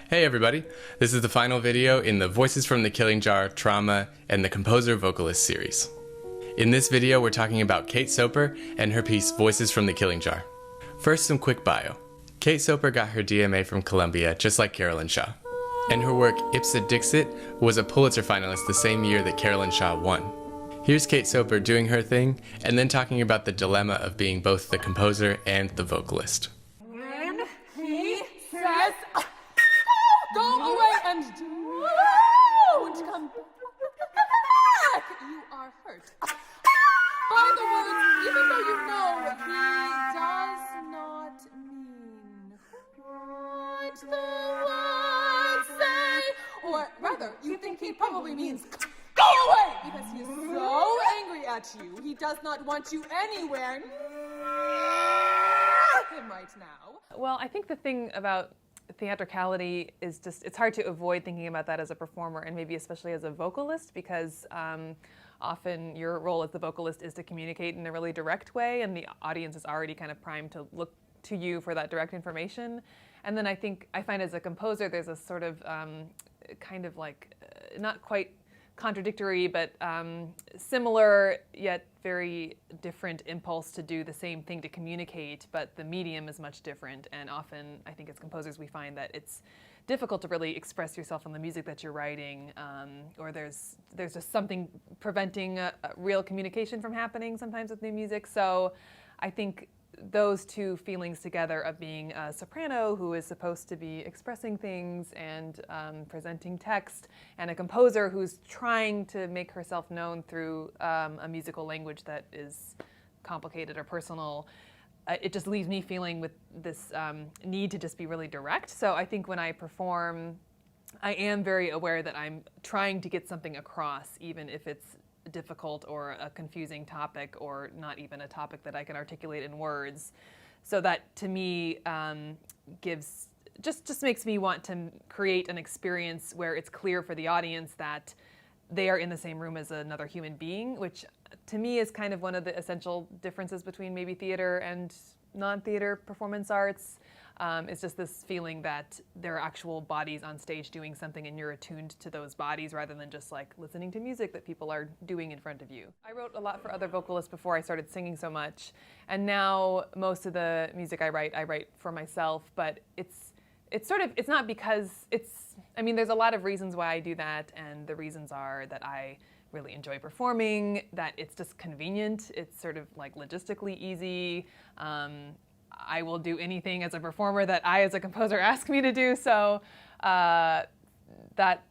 Hey everybody, this is the final video in the Voices from the Killing Jar, Trauma, and the Composer Vocalist series. In this video we're talking about Kate Soper and her piece Voices from the Killing Jar. First, some quick bio. Kate Soper got her DMA from Columbia, just like Carolyn Shaw. And her work Ipsa Dixit was a Pulitzer finalist the same year that Carolyn Shaw won. Here's Kate Soper doing her thing, and then talking about the dilemma of being both the composer and the vocalist. When he says, go away and don't come back, you are hurt by the words, even though you know he does not mean what the words say. Or rather, you think he probably means go away, because he is so angry at you, he does not want you anywhere near him right now. Well, I think the thing about theatricality is just, it's hard to avoid thinking about that as a performer, and maybe especially as a vocalist, because often your role as the vocalist is to communicate in a really direct way, and the audience is already kind of primed to look to you for that direct information. And then I find as a composer there's a sort of kind of like, not quite contradictory, but similar yet very different impulse to do the same thing, to communicate, but the medium is much different. And often, I think as composers, we find that it's difficult to really express yourself on the music that you're writing, or there's just something preventing a real communication from happening sometimes with new music. So I think those two feelings together of being a soprano who is supposed to be expressing things and presenting text, and a composer who's trying to make herself known through a musical language that is complicated or personal, it just leaves me feeling with this need to just be really direct. So I think when I perform, I am very aware that I'm trying to get something across, even if it's difficult or a confusing topic, or not even a topic that I can articulate in words. So that to me gives, just makes me want to create an experience where it's clear for the audience that they are in the same room as another human being, which to me is kind of one of the essential differences between maybe theater and non-theater performance arts. It's just this feeling that there are actual bodies on stage doing something, and you're attuned to those bodies rather than just like listening to music that people are doing in front of you. I wrote a lot for other vocalists before I started singing so much, and now most of the music I write for myself, but it's not because there's a lot of reasons why I do that, and the reasons are that I really enjoy performing, that it's just convenient, it's sort of like logistically easy. I will do anything as a performer that I as a composer ask me to do, so that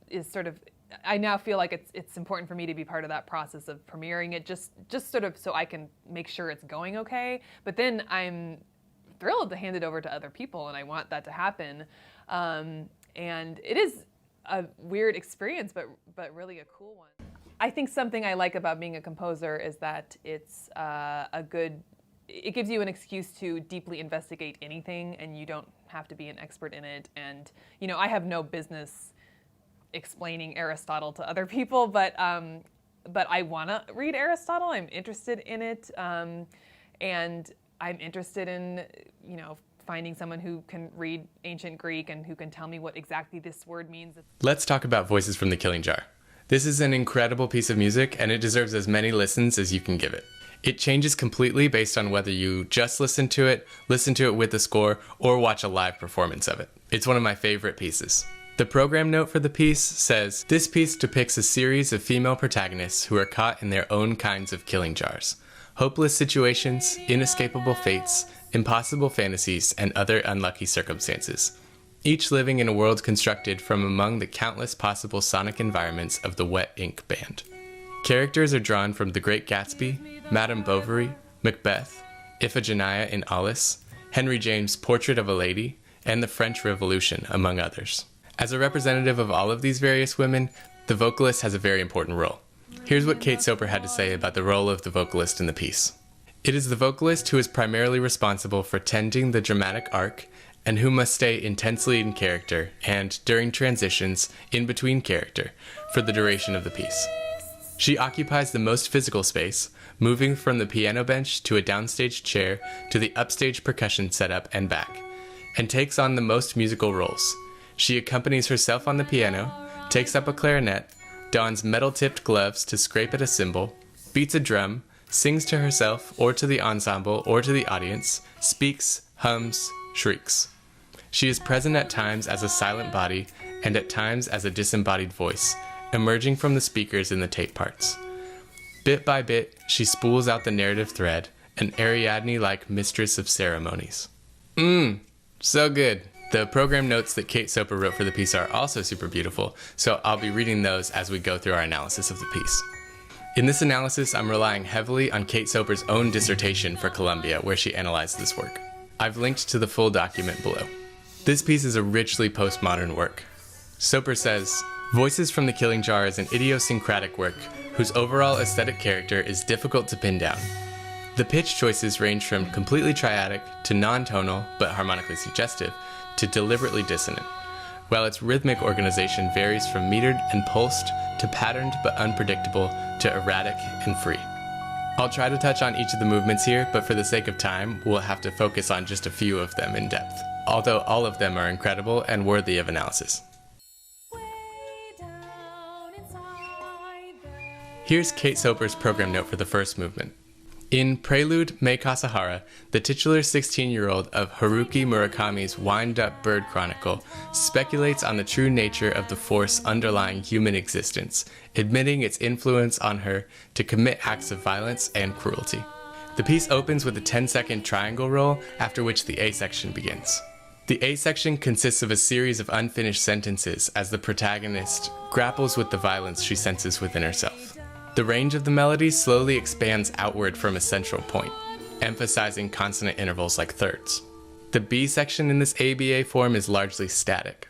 is sort of, I now feel like it's important for me to be part of that process of premiering it, just sort of so I can make sure it's going okay, but then I'm thrilled to hand it over to other people, and I want that to happen. And it is a weird experience, but really a cool one. I think something I like about being a composer is that it's it gives you an excuse to deeply investigate anything, and you don't have to be an expert in it. And, I have no business explaining Aristotle to other people, but I want to read Aristotle. I'm interested in it, and I'm interested in, finding someone who can read ancient Greek and who can tell me what exactly this word means. Let's talk about Voices from the Killing Jar. This is an incredible piece of music, and it deserves as many listens as you can give it. It changes completely based on whether you just listen to it with the score, or watch a live performance of it. It's one of my favorite pieces. The program note for the piece says, "This piece depicts a series of female protagonists who are caught in their own kinds of killing jars. Hopeless situations, inescapable fates, impossible fantasies, and other unlucky circumstances. Each living in a world constructed from among the countless possible sonic environments of the wet ink band. Characters are drawn from The Great Gatsby, Madame Bovary, Macbeth, Iphigenia in Aulis, Henry James' Portrait of a Lady, and the French Revolution, among others." As a representative of all of these various women, the vocalist has a very important role. Here's what Kate Soper had to say about the role of the vocalist in the piece. "It is the vocalist who is primarily responsible for tending the dramatic arc, and who must stay intensely in character and, during transitions, in between character, for the duration of the piece. She occupies the most physical space, moving from the piano bench to a downstage chair to the upstage percussion setup and back, and takes on the most musical roles, She accompanies herself on the piano, takes up a clarinet, dons metal-tipped gloves to scrape at a cymbal, beats a drum, sings to herself or to the ensemble or to the audience, speaks, hums, shrieks. She is present at times as a silent body and at times as a disembodied voice, emerging from the speakers in the tape parts. Bit by bit, she spools out the narrative thread, an Ariadne-like mistress of ceremonies. So good. The program notes that Kate Soper wrote for the piece are also super beautiful, so I'll be reading those as we go through our analysis of the piece. In this analysis, I'm relying heavily on Kate Soper's own dissertation for Columbia, where she analyzed this work. I've linked to the full document below. This piece is a richly postmodern work. Soper says, Voices from the Killing Jar is an idiosyncratic work whose overall aesthetic character is difficult to pin down. The pitch choices range from completely triadic to non-tonal but harmonically suggestive to deliberately dissonant, while its rhythmic organization varies from metered and pulsed to patterned but unpredictable to erratic and free. I'll try to touch on each of the movements here, but for the sake of time, we'll have to focus on just a few of them in depth, although all of them are incredible and worthy of analysis. Here's Kate Soper's program note for the first movement. In Prelude Me Kasahara, the titular 16-year-old of Haruki Murakami's wind-up bird chronicle speculates on the true nature of the force underlying human existence, admitting its influence on her to commit acts of violence and cruelty. The piece opens with a 10-second triangle roll, after which the A section begins. The A section consists of a series of unfinished sentences as the protagonist grapples with the violence she senses within herself. The range of the melody slowly expands outward from a central point, emphasizing consonant intervals like thirds. The B section in this ABA form is largely static,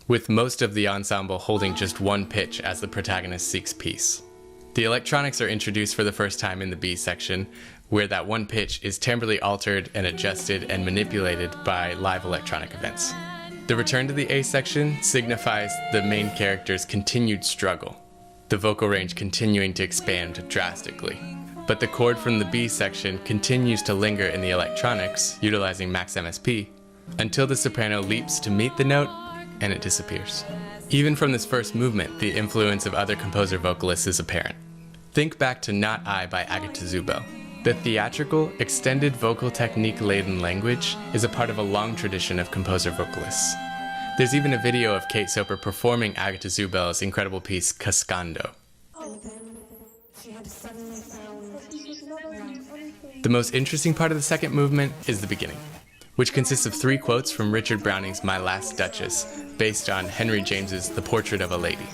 with most of the ensemble holding just one pitch as the protagonist seeks peace. The electronics are introduced for the first time in the B section, where that one pitch is timbrally altered and adjusted and manipulated by live electronic events. The return to the A section signifies the main character's continued struggle, the vocal range continuing to expand drastically. But the chord from the B section continues to linger in the electronics, utilizing max MSP, until the soprano leaps to meet the note, and it disappears. Even from this first movement, the influence of other composer vocalists is apparent. Think back to Not I by Agatha Zubo. The theatrical, extended vocal technique-laden language is a part of a long tradition of composer vocalists. There's even a video of Kate Soper performing Agatha Zubel's incredible piece, Cascando. The most interesting part of the second movement is the beginning, which consists of 3 quotes from Richard Browning's My Last Duchess, based on Henry James's The Portrait of a Lady,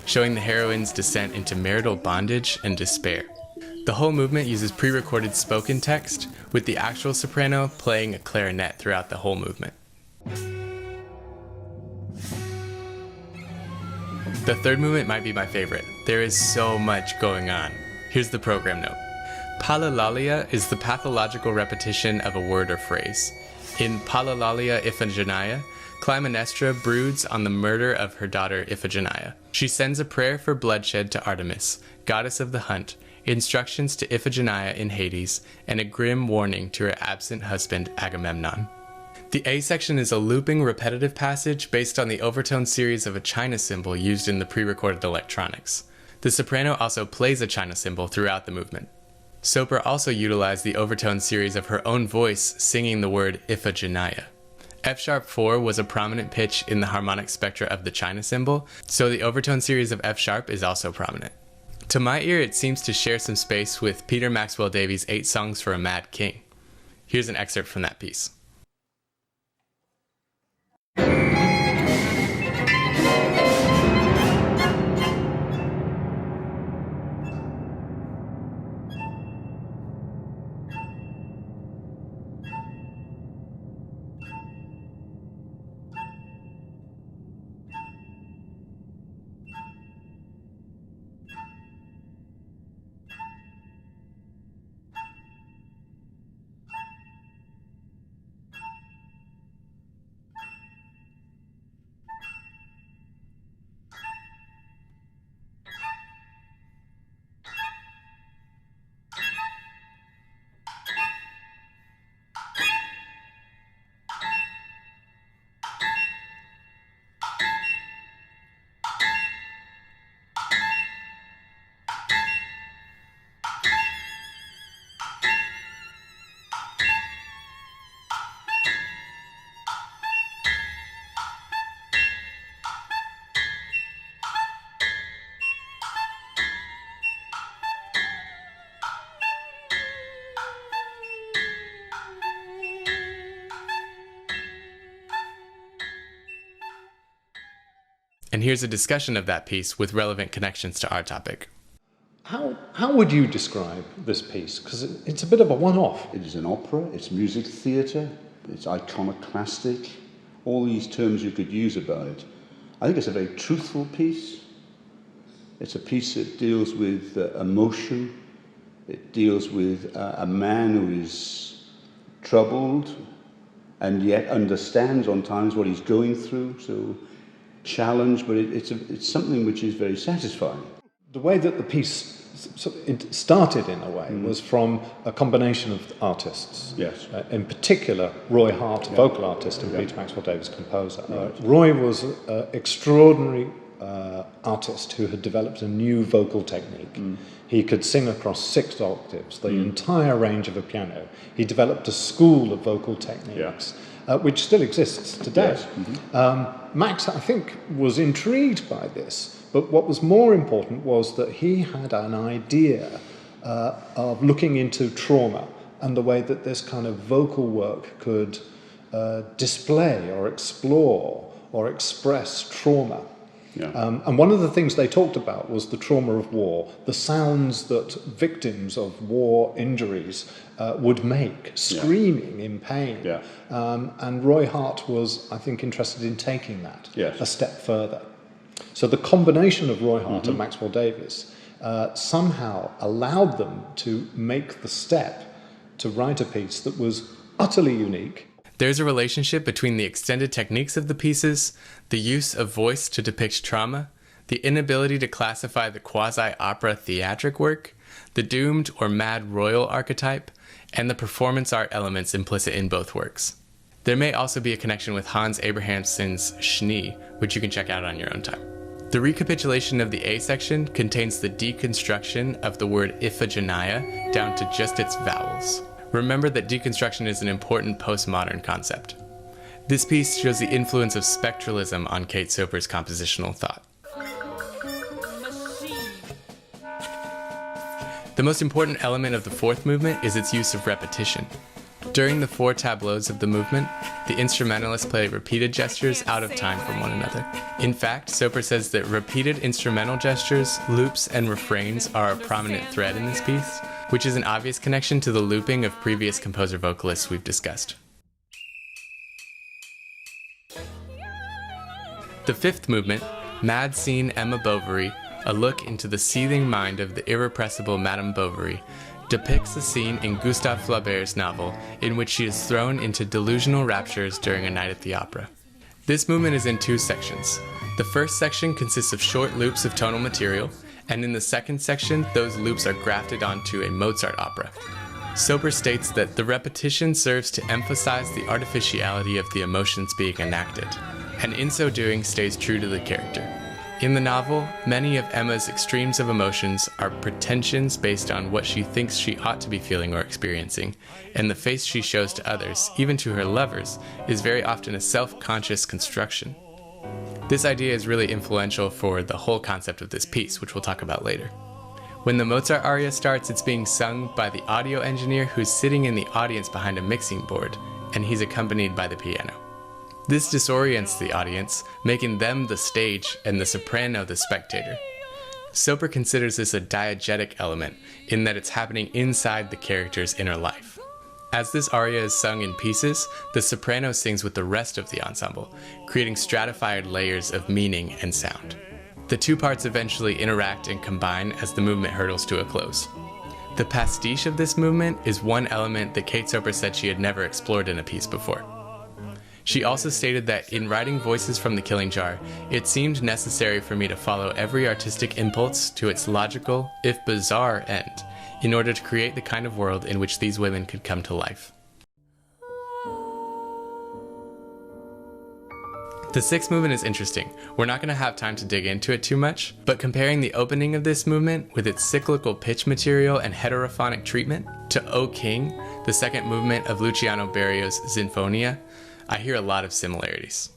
showing the heroine's descent into marital bondage and despair. The whole movement uses pre-recorded spoken text, with the actual soprano playing a clarinet throughout the whole movement. The third movement might be my favorite. There is so much going on. Here's the program note. Palalalia is the pathological repetition of a word or phrase. In Palalalia Iphigenia, Clytemnestra broods on the murder of her daughter Iphigenia. She sends a prayer for bloodshed to Artemis, goddess of the hunt, instructions to Iphigenia in Hades, and a grim warning to her absent husband Agamemnon. The A section is a looping, repetitive passage based on the overtone series of a china cymbal used in the pre-recorded electronics. The soprano also plays a china cymbal throughout the movement. Soper also utilized the overtone series of her own voice singing the word Iphigenia. F-sharp 4 was a prominent pitch in the harmonic spectra of the china cymbal, so the overtone series of F-sharp is also prominent. To my ear, it seems to share some space with Peter Maxwell Davies' 8 Songs for a Mad King. Here's an excerpt from that piece. And here's a discussion of that piece with relevant connections to our topic. How would you describe this piece? Because it's a bit of a one-off. It is an opera, it's music theatre, it's iconoclastic, all these terms you could use about it. I think it's a very truthful piece. It's a piece that deals with emotion. It deals with a man who is troubled and yet understands on times what he's going through. So challenged, but it's something which is very satisfying. The way that the piece it started in a way was from a combination of artists. Yes. In particular, Roy Hart, vocal artist, and Peter Maxwell Davies, composer. Roy was an extraordinary artist who had developed a new vocal technique. He could sing across 6 octaves, the entire range of a piano. He developed a school of vocal techniques, which still exists today. Yes. Max, I think, was intrigued by this. But what was more important was that he had an idea of looking into trauma and the way that this kind of vocal work could display or explore or express trauma. Yeah. And one of the things they talked about was the trauma of war, the sounds that victims of war injuries would make, screaming in pain. Yeah. And Roy Hart was, I think, interested in taking that a step further. So the combination of Roy Hart and Maxwell Davies somehow allowed them to make the step to write a piece that was utterly unique. There's a relationship between the extended techniques of the pieces, the use of voice to depict trauma, the inability to classify the quasi-opera theatric work, the doomed or mad royal archetype, and the performance art elements implicit in both works. There may also be a connection with Hans Abrahamsson's Schnee, which you can check out on your own time. The recapitulation of the A section contains the deconstruction of the word Iphigenia down to just its vowels. Remember that deconstruction is an important postmodern concept. This piece shows the influence of spectralism on Kate Soper's compositional thought. The most important element of the 4th movement is its use of repetition. During the 4 tableaus of the movement, the instrumentalists play repeated gestures out of time from one another. In fact, Soper says that repeated instrumental gestures, loops, and refrains are a prominent thread in this piece, which is an obvious connection to the looping of previous composer-vocalists we've discussed. The 5th movement, Mad Scene Emma Bovary, a look into the seething mind of the irrepressible Madame Bovary, depicts a scene in Gustave Flaubert's novel in which she is thrown into delusional raptures during a night at the opera. This movement is in 2 sections. The first section consists of short loops of tonal material, and in the second section, those loops are grafted onto a Mozart opera. Soper states that the repetition serves to emphasize the artificiality of the emotions being enacted, and in so doing stays true to the character. In the novel, many of Emma's extremes of emotions are pretensions based on what she thinks she ought to be feeling or experiencing, and the face she shows to others, even to her lovers, is very often a self-conscious construction. This idea is really influential for the whole concept of this piece, which we'll talk about later. When the Mozart aria starts, it's being sung by the audio engineer who's sitting in the audience behind a mixing board, and he's accompanied by the piano. This disorients the audience, making them the stage and the soprano the spectator. Soper considers this a diegetic element, in that it's happening inside the character's inner life. As this aria is sung in pieces, the soprano sings with the rest of the ensemble, creating stratified layers of meaning and sound. The 2 parts eventually interact and combine as the movement hurtles to a close. The pastiche of this movement is one element that Kate Soper said she had never explored in a piece before. She also stated that in writing Voices from the Killing Jar, it seemed necessary for me to follow every artistic impulse to its logical, if bizarre, end, in order to create the kind of world in which these women could come to life. The 6th movement is interesting. We're not going to have time to dig into it too much, but comparing the opening of this movement with its cyclical pitch material and heterophonic treatment to O King, the 2nd movement of Luciano Berio's Sinfonia, I hear a lot of similarities.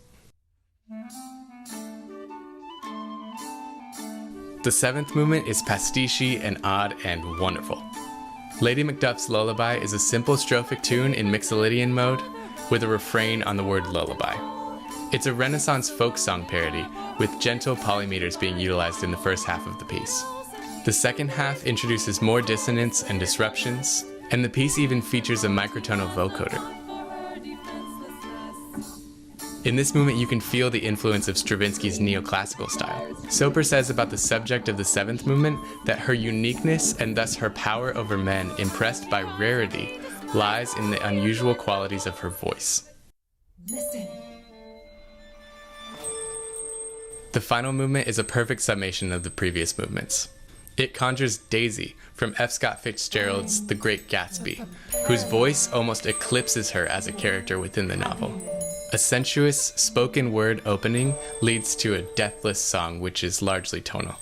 The 7th movement is pastiche and odd and wonderful. Lady Macduff's Lullaby is a simple strophic tune in Mixolydian mode with a refrain on the word lullaby. It's a Renaissance folk song parody, with gentle polymeters being utilized in the first half of the piece. The second half introduces more dissonance and disruptions, and the piece even features a microtonal vocoder. In this movement, you can feel the influence of Stravinsky's neoclassical style. Soper says about the subject of the seventh movement that her uniqueness and thus her power over men impressed by rarity lies in the unusual qualities of her voice. Listen. The final movement is a perfect summation of the previous movements. It conjures Daisy from F. Scott Fitzgerald's The Great Gatsby, whose voice almost eclipses her as a character within the novel. A sensuous, spoken word opening leads to a deathless song which is largely tonal.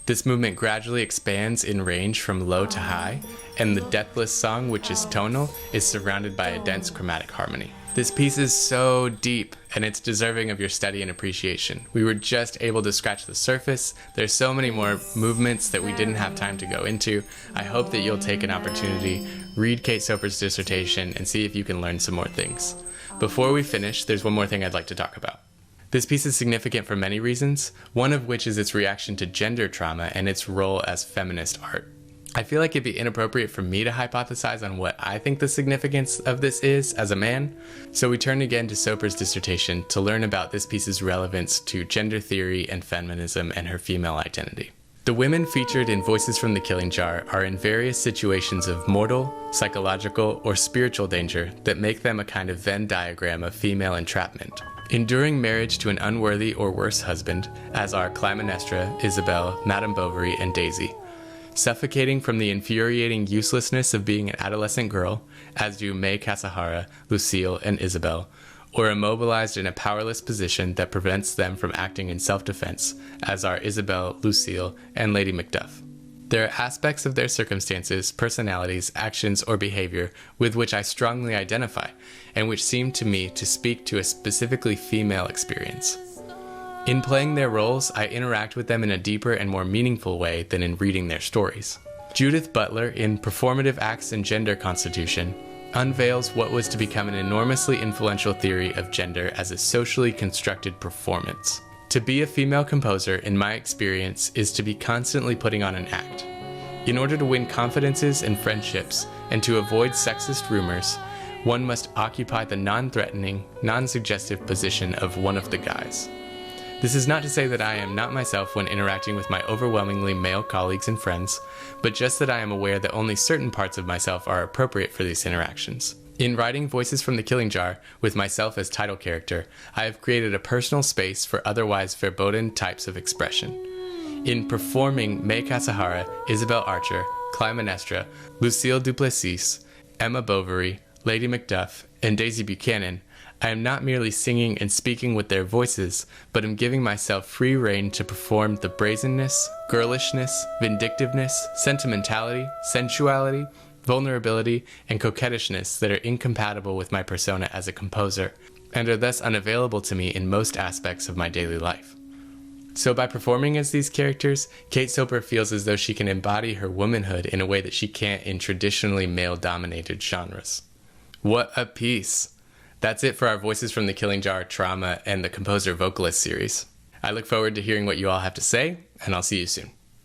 This movement gradually expands in range from low to high, and the deathless song, which is tonal, is surrounded by a dense chromatic harmony. This piece is so deep, and it's deserving of your study and appreciation. We were just able to scratch the surface. There's so many more movements that we didn't have time to go into. I hope that you'll take an opportunity, read Kate Soper's dissertation, and see if you can learn some more things. Before we finish, there's one more thing I'd like to talk about. This piece is significant for many reasons, one of which is its reaction to gender trauma and its role as feminist art. I feel like it'd be inappropriate for me to hypothesize on what I think the significance of this is as a man, so we turn again to Soper's dissertation to learn about this piece's relevance to gender theory and feminism and her female identity. The women featured in Voices from the Killing Jar are in various situations of mortal, psychological, or spiritual danger that make them a kind of Venn diagram of female entrapment. Enduring marriage to an unworthy or worse husband, as are Clytemnestra, Isabel, Madame Bovary, and Daisy. Suffocating from the infuriating uselessness of being an adolescent girl, as do May Kasahara, Lucille, and Isabel, or immobilized in a powerless position that prevents them from acting in self-defense, as are Isabel, Lucille, and Lady Macduff. There are aspects of their circumstances, personalities, actions, or behavior with which I strongly identify, and which seem to me to speak to a specifically female experience. In playing their roles, I interact with them in a deeper and more meaningful way than in reading their stories. Judith Butler, in Performative Acts and Gender Constitution, unveils what was to become an enormously influential theory of gender as a socially constructed performance. To be a female composer, in my experience, is to be constantly putting on an act. In order to win confidences and friendships, and to avoid sexist rumors, one must occupy the non-threatening, non-suggestive position of one of the guys. This is not to say that I am not myself when interacting with my overwhelmingly male colleagues and friends, but just that I am aware that only certain parts of myself are appropriate for these interactions. In writing Voices from the Killing Jar, with myself as title character, I have created a personal space for otherwise verboten types of expression. In performing May Kasahara, Isabel Archer, Clytemnestra, Lucille Duplessis, Emma Bovary, Lady Macduff, and Daisy Buchanan, I am not merely singing and speaking with their voices, but am giving myself free rein to perform the brazenness, girlishness, vindictiveness, sentimentality, sensuality, vulnerability, and coquettishness that are incompatible with my persona as a composer, and are thus unavailable to me in most aspects of my daily life. So by performing as these characters, Kate Soper feels as though she can embody her womanhood in a way that she can't in traditionally male-dominated genres. What a piece! That's it for our Voices from the Killing Jar, Trauma, and the Composer Vocalist series. I look forward to hearing what you all have to say, and I'll see you soon.